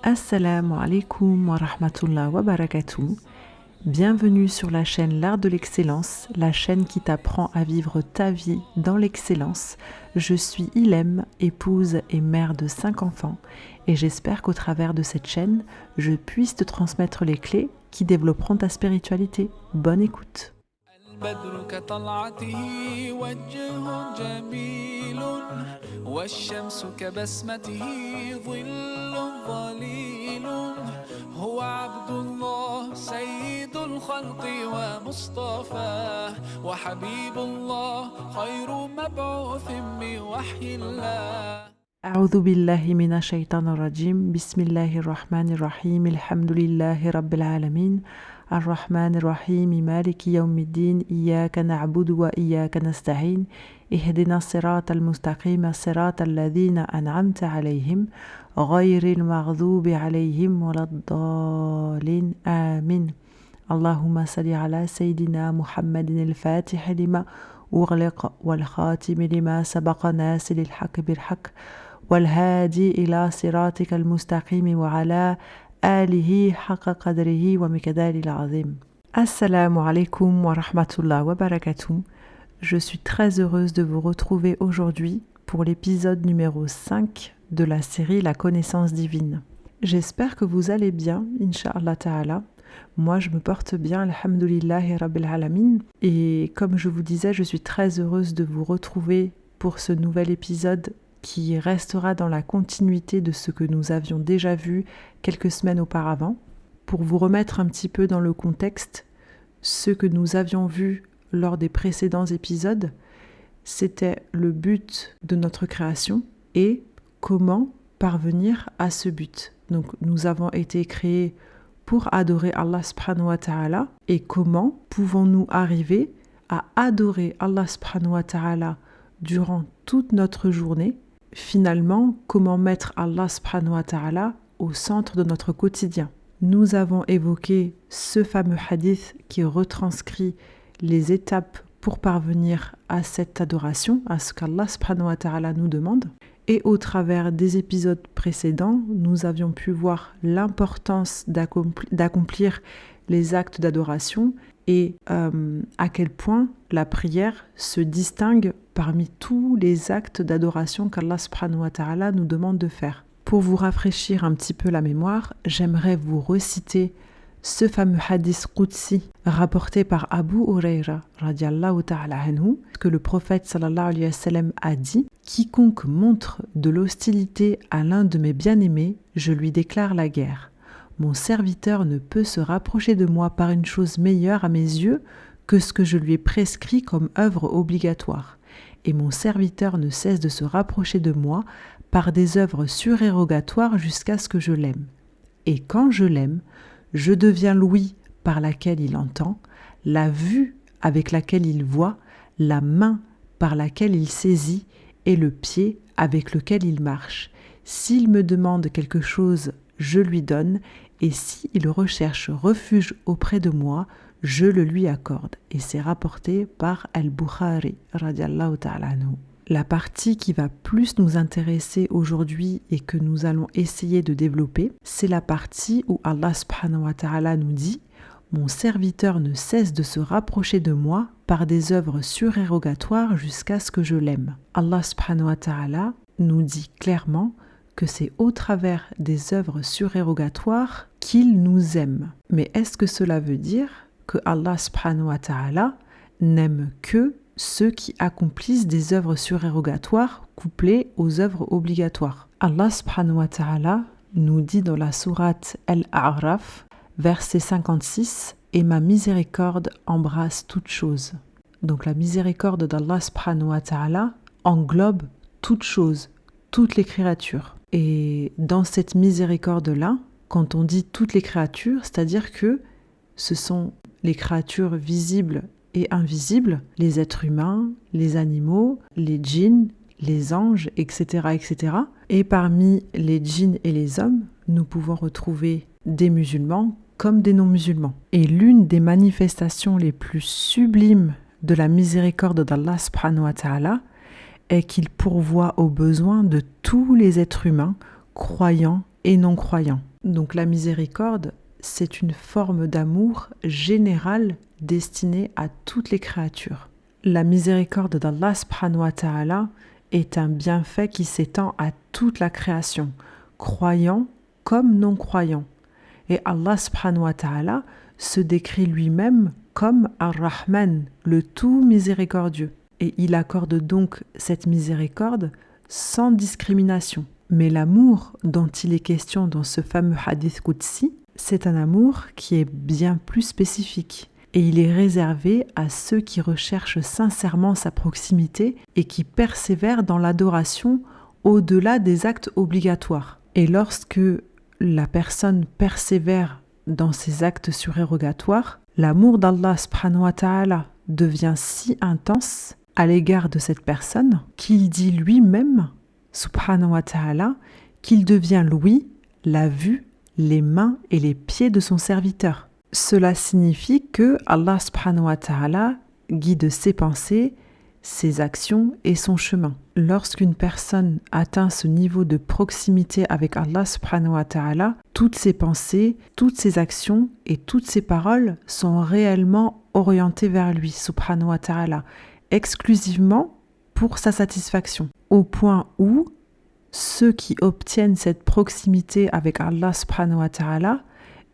Assalamu alaikum wa rahmatullah wa barakatuh. Bienvenue sur la chaîne L'Art de l'Excellence, la chaîne qui t'apprend à vivre ta vie dans l'excellence. Je suis Ilem, épouse et mère de 5 enfants, et j'espère qu'au travers de cette chaîne, je puisse te transmettre les clés qui développeront ta spiritualité. Bonne écoute. البدر كطلعته وجه جميل والشمس كبسمته ظل ظليل هو عبد الله سيد الخلق ومصطفاه وحبيب الله خير مبعوث من وحي الله أعوذ بالله من الشيطان الرجيم بسم الله الرحمن الرحيم الحمد لله رب العالمين الرحمن الرحيم مالك يوم الدين إياك نعبد وإياك نستعين اهدنا الصراط المستقيم صراط الذين أنعمت عليهم غير المغضوب عليهم ولا الضالين آمين اللهم صل على سيدنا محمد الفاتح لما أغلق والخاتم لما سبق ناصر الحق بالحق والهادي إلى صراطك المستقيم وعلى آله حق قدره ومقداره العظيم. Assalamu alaikum wa rahmatullah wa barakatuh. Je suis très heureuse de vous retrouver aujourd'hui pour l'épisode numéro 5 de la série La connaissance divine. J'espère que vous allez bien, Inch'Allah Ta'ala. Moi, je me porte bien, alhamdulillahi rabbil alamin. Et comme je vous disais, je suis très heureuse de vous retrouver pour ce nouvel épisode qui restera dans la continuité de ce que nous avions déjà vu quelques semaines auparavant. Pour vous remettre un petit peu dans le contexte, ce que nous avions vu lors des précédents épisodes, c'était le but de notre création et comment parvenir à ce but. Donc nous avons été créés pour adorer Allah subhanahu wa ta'ala, et comment pouvons-nous arriver à adorer Allah subhanahu wa ta'ala durant toute notre journée? Finalement, comment mettre Allah subhanahu wa ta'ala au centre de notre quotidien? Nous avons évoqué ce fameux hadith qui retranscrit les étapes pour parvenir à cette adoration, à ce qu'Allah subhanahu wa ta'ala nous demande. Et au travers des épisodes précédents, nous avions pu voir l'importance d'accomplir les actes d'adoration et à quel point la prière se distingue parmi tous les actes d'adoration qu'Allah subhanahu wa ta'ala nous demande de faire. Pour vous rafraîchir un petit peu la mémoire, j'aimerais vous reciter ce fameux hadith qudsi rapporté par Abu Huraira radiallahu ta'ala anhu, que le prophète sallallahu alayhi wa sallam a dit: quiconque montre de l'hostilité à l'un de mes bien-aimés, je lui déclare la guerre. Mon serviteur ne peut se rapprocher de moi par une chose meilleure à mes yeux que ce que je lui ai prescrit comme œuvre obligatoire. Et mon serviteur ne cesse de se rapprocher de moi par des œuvres surérogatoires jusqu'à ce que je l'aime. Et quand je l'aime, je deviens l'ouïe par laquelle il entend, la vue avec laquelle il voit, la main par laquelle il saisit et le pied avec lequel il marche. S'il me demande quelque chose, je lui donne, et s'il recherche refuge auprès de moi, je le lui accorde. Et c'est rapporté par Al-Bukhari radiallahu ta'ala anhu. La partie qui va plus nous intéresser aujourd'hui et que nous allons essayer de développer, c'est la partie où Allah subhanahu wa ta'ala nous dit: mon serviteur ne cesse de se rapprocher de moi par des œuvres surérogatoires jusqu'à ce que je l'aime. Allah subhanahu wa ta'ala nous dit clairement que c'est au travers des œuvres surérogatoires qu'il nous aime. Mais est-ce que cela veut dire que Allah subhanahu wa ta'ala n'aime que ceux qui accomplissent des œuvres surérogatoires couplées aux œuvres obligatoires? Allah subhanahu wa ta'ala nous dit dans la sourate Al-A'raf, verset 56, « Et ma miséricorde embrasse toutes choses ». Donc la miséricorde d'Allah subhanahu wa ta'ala englobe toutes choses, toutes les créatures. Et dans cette miséricorde-là, quand on dit toutes les créatures, c'est-à-dire que ce sont les créatures visibles et invisibles, les êtres humains, les animaux, les djinns, les anges, etc., etc. Et parmi les djinns et les hommes, nous pouvons retrouver des musulmans comme des non-musulmans. Et l'une des manifestations les plus sublimes de la miséricorde d'Allah subhanahu wa ta'ala est qu'il pourvoit aux besoins de tous les êtres humains, croyants et non-croyants. Donc la miséricorde, c'est une forme d'amour générale destinée à toutes les créatures. La miséricorde d'Allah subhanahu wa ta'ala est un bienfait qui s'étend à toute la création, croyants comme non-croyants. Et Allah subhanahu wa ta'ala se décrit lui-même comme Ar-Rahman, le tout miséricordieux. Et il accorde donc cette miséricorde sans discrimination. Mais l'amour dont il est question dans ce fameux hadith Qudsi, c'est un amour qui est bien plus spécifique. Et il est réservé à ceux qui recherchent sincèrement sa proximité et qui persévèrent dans l'adoration au-delà des actes obligatoires. Et lorsque la personne persévère dans ses actes surérogatoires, l'amour d'Allah subhanahu wa ta'ala devient si intense à l'égard de cette personne qu'il dit lui-même, subhanahu wa ta'ala, qu'il devient l'ouïe, la vue, les mains et les pieds de son serviteur. Cela signifie que Allah subhanahu wa ta'ala guide ses pensées, ses actions et son chemin. Lorsqu'une personne atteint ce niveau de proximité avec Allah subhanahu wa ta'ala, toutes ses pensées, toutes ses actions et toutes ses paroles sont réellement orientées vers lui subhanahu wa ta'ala, exclusivement pour sa satisfaction. Au point où ceux qui obtiennent cette proximité avec Allah subhanahu wa ta'ala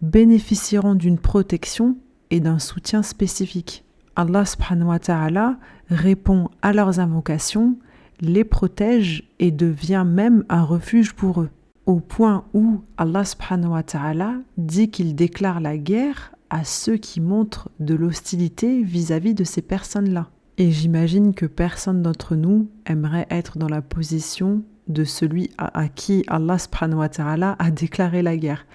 bénéficieront d'une protection et d'un soutien spécifique. Allah subhanahu wa ta'ala répond à leurs invocations, les protège et devient même un refuge pour eux. Au point où Allah subhanahu wa ta'ala dit qu'il déclare la guerre à ceux qui montrent de l'hostilité vis-à-vis de ces personnes-là. Et j'imagine que personne d'entre nous aimerait être dans la position de celui à qui Allah subhanahu wa ta'ala a déclaré la guerre.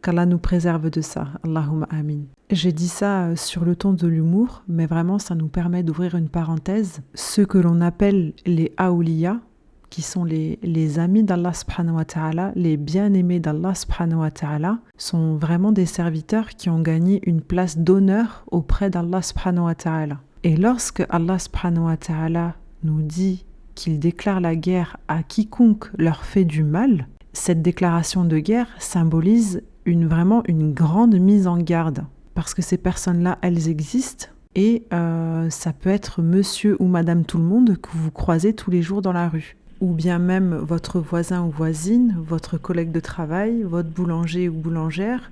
Qu'Allah nous préserve de ça. Allahumma amin. J'ai dit ça sur le ton de l'humour, mais vraiment ça nous permet d'ouvrir une parenthèse. Ceux que l'on appelle les awliya, qui sont les amis d'Allah subhanahu wa ta'ala, les bien-aimés d'Allah subhanahu wa ta'ala, sont vraiment des serviteurs qui ont gagné une place d'honneur auprès d'Allah subhanahu wa ta'ala. Et lorsque Allah subhanahu wa ta'ala nous dit qu'il déclare la guerre à quiconque leur fait du mal, cette déclaration de guerre symbolise vraiment une grande mise en garde. Parce que ces personnes-là, elles existent et ça peut être monsieur ou madame tout le monde que vous croisez tous les jours dans la rue. Ou bien même votre voisin ou voisine, votre collègue de travail, votre boulanger ou boulangère,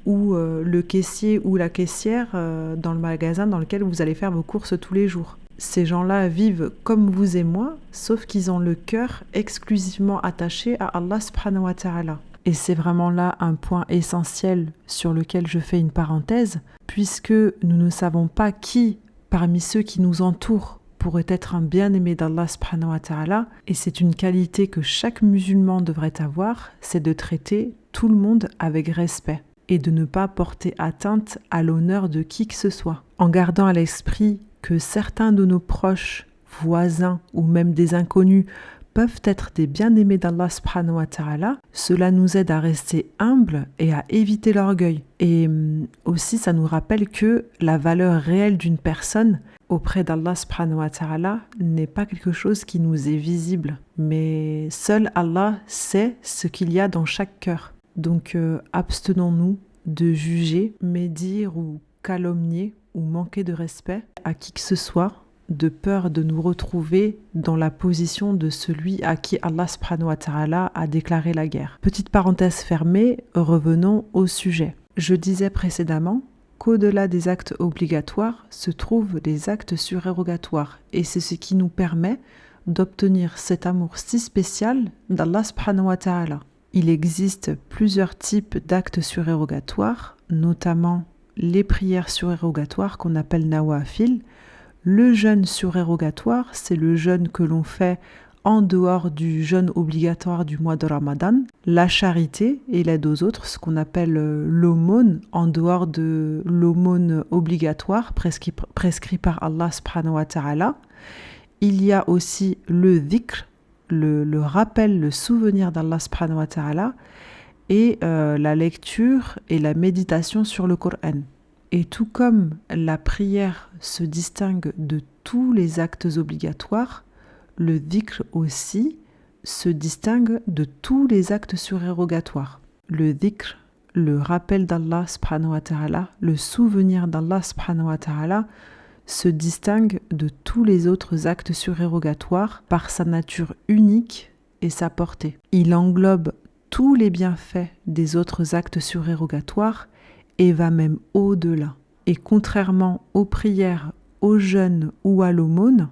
ou le caissier ou la caissière dans le magasin dans lequel vous allez faire vos courses tous les jours. Ces gens-là vivent comme vous et moi, sauf qu'ils ont le cœur exclusivement attaché à Allah subhanahu wa ta'ala. Et c'est vraiment là un point essentiel sur lequel je fais une parenthèse, puisque nous ne savons pas qui, parmi ceux qui nous entourent, pourrait être un bien-aimé d'Allah subhanahu wa ta'ala, et c'est une qualité que chaque musulman devrait avoir, c'est de traiter tout le monde avec respect, et de ne pas porter atteinte à l'honneur de qui que ce soit, en gardant à l'esprit que certains de nos proches, voisins ou même des inconnus peuvent être des bien-aimés d'Allah subhanahu wa ta'ala, cela nous aide à rester humbles et à éviter l'orgueil. Et aussi, ça nous rappelle que la valeur réelle d'une personne auprès d'Allah subhanahu wa ta'ala n'est pas quelque chose qui nous est visible, mais seul Allah sait ce qu'il y a dans chaque cœur. Donc abstenons-nous de juger, médire ou calomnier ou manquer de respect à qui que ce soit, de peur de nous retrouver dans la position de celui à qui Allah subhanahu wa ta'ala a déclaré la guerre. Petite parenthèse fermée, revenons au sujet. Je disais précédemment qu'au-delà des actes obligatoires se trouvent les actes surérogatoires, et c'est ce qui nous permet d'obtenir cet amour si spécial d'Allah subhanahu wa ta'ala. Il existe plusieurs types d'actes surérogatoires, notamment les prières surérogatoires qu'on appelle nawafil. Le jeûne surérogatoire, c'est le jeûne que l'on fait en dehors du jeûne obligatoire du mois de Ramadan. La charité et l'aide aux autres, ce qu'on appelle l'aumône, en dehors de l'aumône obligatoire prescrit par Allah subhanahu wa ta'ala. Il y a aussi le dhikr, le rappel, le souvenir d'Allah subhanahu wa ta'ala, et la lecture et la méditation sur le Coran. Et tout comme la prière se distingue de tous les actes obligatoires, le dhikr aussi se distingue de tous les actes surérogatoires. Le dhikr, le rappel d'Allah subhanahu wa ta'ala, le souvenir d'Allah subhanahu wa ta'ala se distingue de tous les autres actes surérogatoires par sa nature unique et sa portée. Il englobe tous les bienfaits des autres actes surérogatoires et va même au-delà. Et contrairement aux prières, aux jeûnes ou à l'aumône,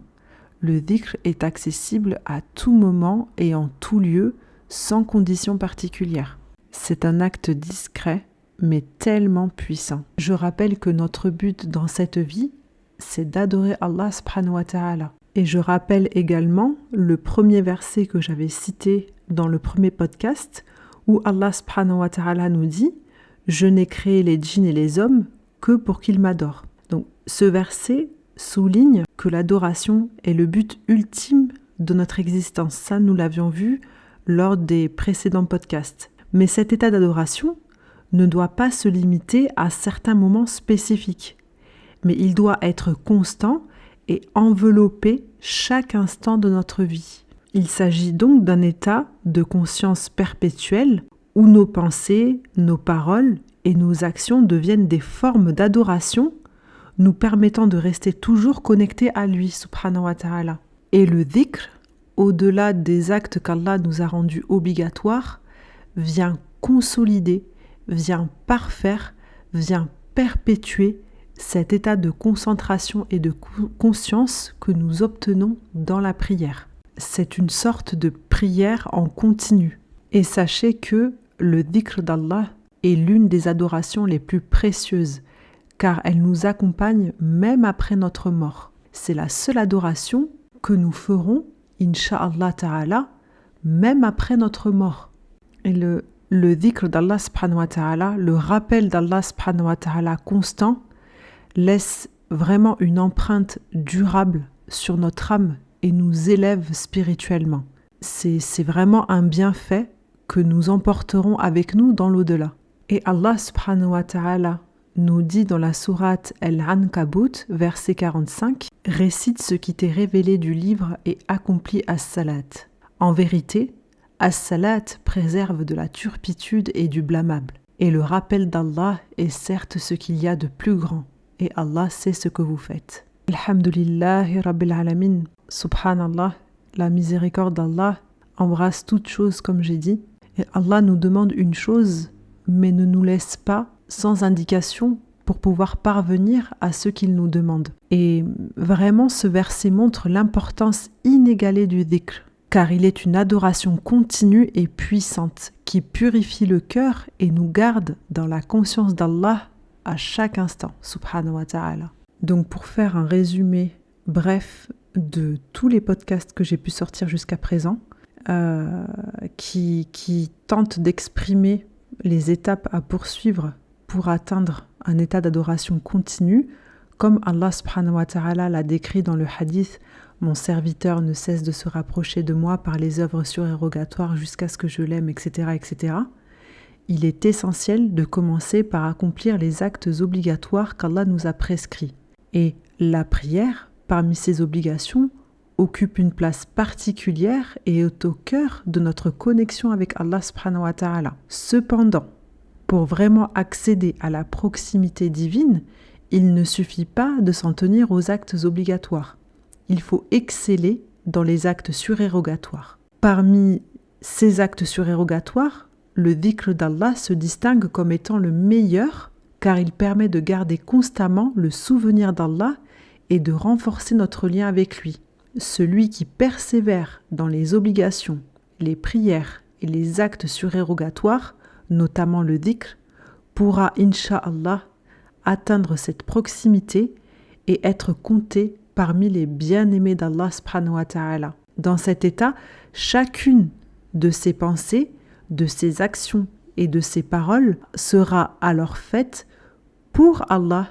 le dhikr est accessible à tout moment et en tout lieu, sans condition particulière. C'est un acte discret, mais tellement puissant. Je rappelle que notre but dans cette vie, c'est d'adorer Allah subhanahu wa ta'ala. Et je rappelle également le premier verset que j'avais cité dans le premier podcast, où Allah subhanahu wa ta'ala nous dit « Je n'ai créé les djinns et les hommes que pour qu'ils m'adorent ». Donc ce verset souligne que l'adoration est le but ultime de notre existence. Ça, nous l'avions vu lors des précédents podcasts. Mais cet état d'adoration ne doit pas se limiter à certains moments spécifiques, mais il doit être constant et envelopper chaque instant de notre vie. Il s'agit donc d'un état de conscience perpétuelle où nos pensées, nos paroles et nos actions deviennent des formes d'adoration, nous permettant de rester toujours connectés à lui, subhanahu wa ta'ala. Et le dhikr, au-delà des actes qu'Allah nous a rendus obligatoires, vient consolider, vient parfaire, vient perpétuer cet état de concentration et de conscience que nous obtenons dans la prière. C'est une sorte de prière en continu. Et sachez que le dhikr d'Allah est l'une des adorations les plus précieuses, car elle nous accompagne même après notre mort. C'est la seule adoration que nous ferons, incha'Allah ta'ala, même après notre mort. Et le dhikr d'Allah subhanahu wa ta'ala, le rappel d'Allah subhanahu wa ta'ala constant, laisse vraiment une empreinte durable sur notre âme et nous élève spirituellement. C'est vraiment un bienfait que nous emporterons avec nous dans l'au-delà. Et Allah subhanahu wa ta'ala nous dit dans la sourate Al-Ankabut, verset 45, « Récite ce qui t'est révélé du livre et accomplis as-salat. En vérité, as-salat préserve de la turpitude et du blâmable. Et le rappel d'Allah est certes ce qu'il y a de plus grand. Et Allah sait ce que vous faites. » Alhamdulillahi Rabbil Alamin. Subhanallah, la miséricorde d'Allah embrasse toutes choses comme j'ai dit. Et Allah nous demande une chose, mais ne nous laisse pas sans indication pour pouvoir parvenir à ce qu'il nous demande. Et vraiment, ce verset montre l'importance inégalée du dhikr, car il est une adoration continue et puissante qui purifie le cœur et nous garde dans la conscience d'Allah à chaque instant, subhanahu wa ta'ala. Donc pour faire un résumé bref de tous les podcasts que j'ai pu sortir jusqu'à présent, qui tentent d'exprimer les étapes à poursuivre pour atteindre un état d'adoration continue, comme Allah subhanahu wa ta'ala l'a décrit dans le hadith « Mon serviteur ne cesse de se rapprocher de moi par les œuvres surérogatoires jusqu'à ce que je l'aime, etc. etc. » Il est essentiel de commencer par accomplir les actes obligatoires qu'Allah nous a prescrits. Et la prière, parmi ces obligations, occupe une place particulière et est au cœur de notre connexion avec Allah subhanahu wa ta'ala. Cependant, pour vraiment accéder à la proximité divine, il ne suffit pas de s'en tenir aux actes obligatoires. Il faut exceller dans les actes surérogatoires. Parmi ces actes surérogatoires, le dhikr d'Allah se distingue comme étant le meilleur car il permet de garder constamment le souvenir d'Allah et de renforcer notre lien avec lui. Celui qui persévère dans les obligations, les prières et les actes surérogatoires, notamment le dhikr, pourra, incha'Allah, atteindre cette proximité et être compté parmi les bien-aimés d'Allah subhanahu wa ta'ala. Dans cet état, chacune de ses pensées, de ses actions et de ses paroles sera alors faite pour Allah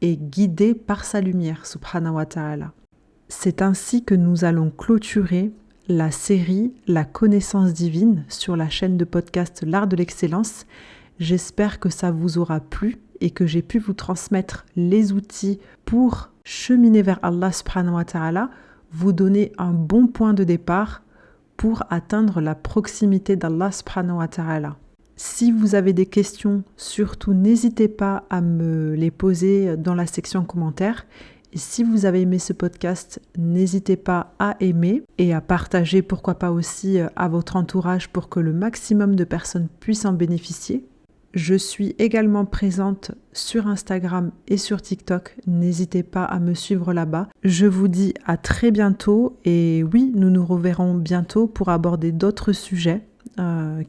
et guidée par sa lumière, subhanahu wa ta'ala. C'est ainsi que nous allons clôturer la série La connaissance divine sur la chaîne de podcast L'Art de l'Excellence. J'espère que ça vous aura plu et que j'ai pu vous transmettre les outils pour cheminer vers Allah subhanahu wa ta'ala, vous donner un bon point de départ pour atteindre la proximité d'Allah subhanahu wa ta'ala. Si vous avez des questions, surtout n'hésitez pas à me les poser dans la section commentaires. Et si vous avez aimé ce podcast, n'hésitez pas à aimer et à partager, pourquoi pas aussi à votre entourage pour que le maximum de personnes puissent en bénéficier. Je suis également présente sur Instagram et sur TikTok. N'hésitez pas à me suivre là-bas. Je vous dis à très bientôt et oui, nous nous reverrons bientôt pour aborder d'autres sujets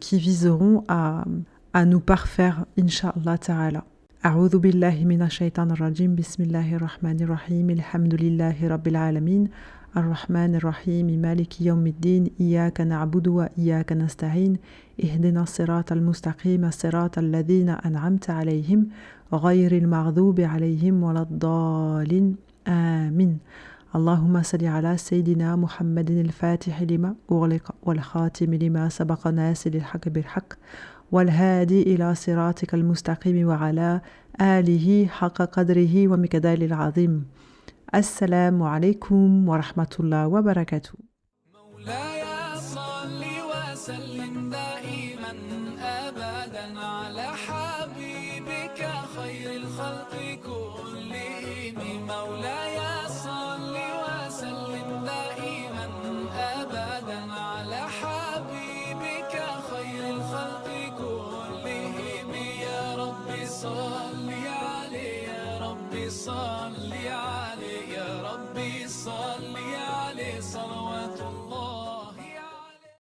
qui viseront à nous parfaire, Inch'Allah ta'ala. أعوذ بالله من الشيطان الرجيم بسم الله الرحمن الرحيم الحمد لله رب العالمين الرحمن الرحيم مالك يوم الدين إياك نعبد وإياك نستعين اهدنا الصراط المستقيم صراط الذين أنعمت عليهم غير المغضوب عليهم ولا الضالين آمين اللهم صل على سيدنا محمد الفاتح لما أغلق والخاتم لما سبق ناصر الحق بالحق والهادي إلى صراطك المستقيم وعلى آله حق قدره ومقداره العظيم السلام عليكم ورحمة الله وبركاته. مولاي صل وسلم دائما